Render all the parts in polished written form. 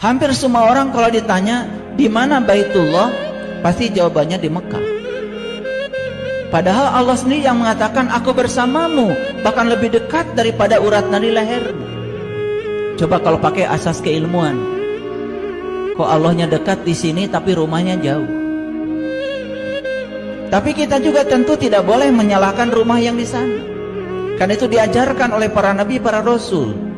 Hampir semua orang kalau ditanya di mana Baitullah, pasti jawabannya di Mekah. Padahal Allah sendiri yang mengatakan aku bersamamu, bahkan lebih dekat daripada urat nadi lehermu. Coba kalau pakai asas keilmuan, kok Allahnya dekat di sini tapi rumahnya jauh. Tapi kita juga tentu tidak boleh menyalahkan rumah yang di sana. Karena itu diajarkan oleh para nabi, para rasul.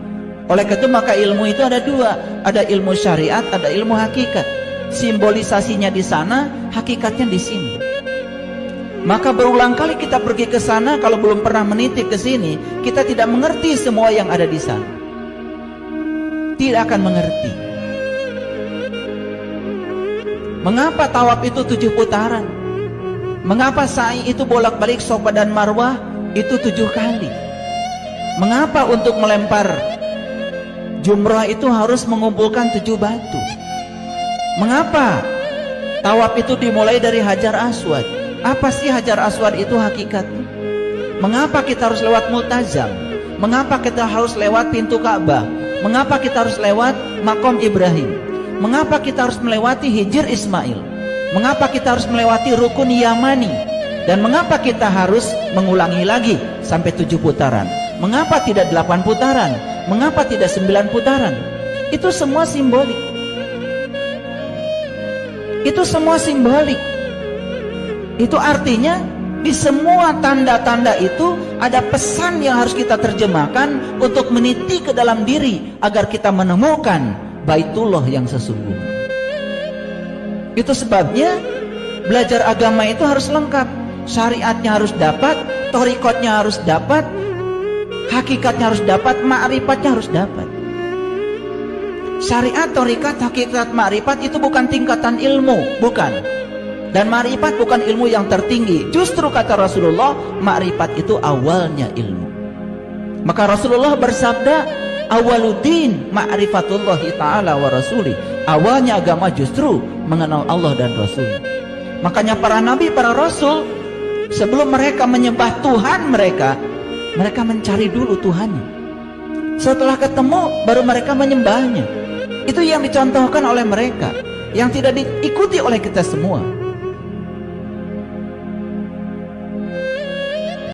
Oleh itu maka ilmu itu ada dua, ada ilmu syariat, ada ilmu hakikat. Simbolisasinya di sana, hakikatnya di sini. Maka berulang kali kita pergi ke sana, kalau belum pernah menitip ke sini, kita tidak mengerti semua yang ada di sana. Tidak akan mengerti. Mengapa tawaf itu 7 putaran? Mengapa sa'i itu bolak-balik Safa dan Marwah itu 7 kali? Mengapa untuk melempar jumrah itu harus mengumpulkan 7 batu? Mengapa tawaf itu dimulai dari Hajar Aswad? Apa sih Hajar Aswad itu hakikatnya? Mengapa kita harus lewat Multazam? Mengapa kita harus lewat pintu Ka'bah? Mengapa kita harus lewat Makom Ibrahim? Mengapa kita harus melewati Hijr Ismail? Mengapa kita harus melewati Rukun Yamani? Dan mengapa kita harus mengulangi lagi sampai 7 putaran? Mengapa tidak 8 putaran? Mengapa tidak 9 putaran? Itu semua simbolik. Itu semua simbolik. Itu artinya di semua tanda-tanda itu ada pesan yang harus kita terjemahkan untuk meniti ke dalam diri agar kita menemukan Baitullah yang sesungguhnya. Itu sebabnya belajar agama itu harus lengkap. Syariatnya harus dapat, thariqatnya harus dapat, hakikatnya harus dapat, ma'rifatnya harus dapat. Syariat, thariqat, hakikat, ma'rifat itu bukan tingkatan ilmu, bukan. Dan ma'rifat bukan ilmu yang tertinggi. Justru kata Rasulullah, ma'rifat itu awalnya ilmu. Maka Rasulullah bersabda, awaluddin ma'rifatullahi ta'ala wa rasulih. Awalnya agama justru mengenal Allah dan Rasul. Makanya para nabi, para rasul, sebelum mereka menyembah Tuhan mereka mencari dulu Tuhannya. Setelah ketemu, baru mereka menyembahnya. Itu yang dicontohkan oleh mereka, yang tidak diikuti oleh kita semua.